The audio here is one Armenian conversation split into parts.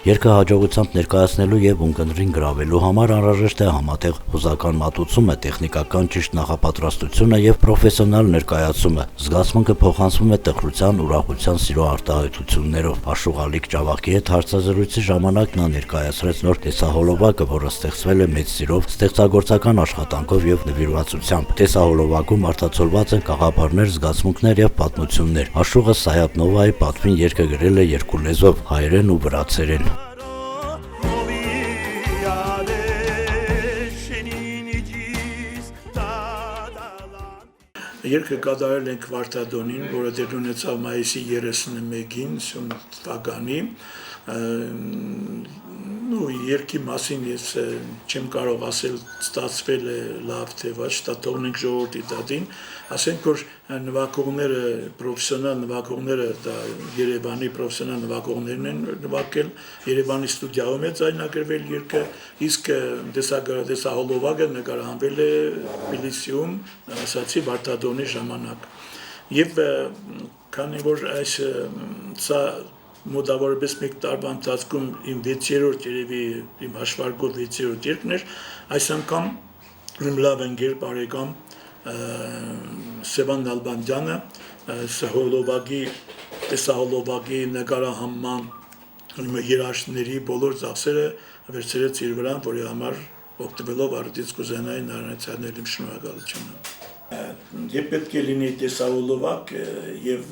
Երգը հաջողությամբ ներկայացնելու եւ ունկնդրին գրավելու համար անհրաժեշտ է համատեղ հուզական մատուցումը, տեխնիկական ճիշտ նախապատրաստությունը եւ պրոֆեսիոնալ ներկայացումը։ Զգացմունքը փոխանցվում է տխրության, ուրախության, սիրո արտահայտություններով։ Աշուղալիկ Ջավախի հետ հարցազրույցի ժամանակ նա ներկայացրեց նոր տեսահոլովակը, որը ստեղծվել է մեծ սիրով, ստեղծագործական աշխատանքով եւ նվիրվածությամբ։ Տեսահոլովակում արտացոլված են գաղափարներ, զգացմունքներ եւ պատմություններ։ Աշուղը Սայաթ Նովայի պատվին երգը գրել է երկու լեզվով՝ հայերեն ու վրացերեն։ Երգը կատարել ենք Վարդադոնին, որը դեր ունեցավ մայիսի 31-ին թվականի։ Երգի մասին ես չեմ կարող ասել ստացվել է լավ թե ոչ, դա թողնենք ժողովրդի դատին, ասենք որ նվագողները, պրոֆեսիոնալ նվագողները, դա Երևանի պրոֆեսիոնալ նվագողներն են նվագել, Երևանի ստուդիայում է ձայնագրվել երգը, իսկ տեսահոլովակը նկարահանվել է Թբիլիսիում, ասացի Վարդադոնի ժամանակ։ Եվ քանի որ սա մոտավորապես մեկ տարվա ընթացքում իմ 6-րդ երևի իմ հաշվարկով 6-րդ երգն էր, այս անգամ իմ լավ ընկեր բարեկամ Սևան Նալբանդյանը տեսահոլովակի նկարահանման երաժիշտների բոլոր ծախսերը վերցրեց իր վրա, որի համար օգտվելով արդից կուզենայի նրանցանել իմ շնորհակալությունը։ Եվ պետք է լինի տեսահոլովակ եւ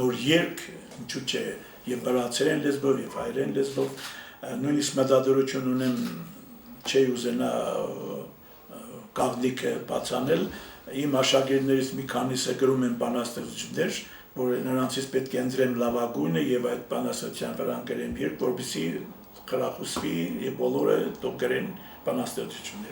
նոր երգ, ինչու՞ չէ, եւ վրացերեն լեզվով եւ հայերեն լեզվով, նույնիսկ մտադրություն ունեմ չի ուզենա կաղնիկը բացանել, իմ աշակերտներից մի քանիսը գրում են բանաստեղծություններ, որ նրանցից պետք է ընտրեմ լավագույնը եւ այդ բանաստեղծության վրա գրեմ երգ, որպեսզի խրախուսվի եւ բոլորը թող գրեն բանաստեղծություններ։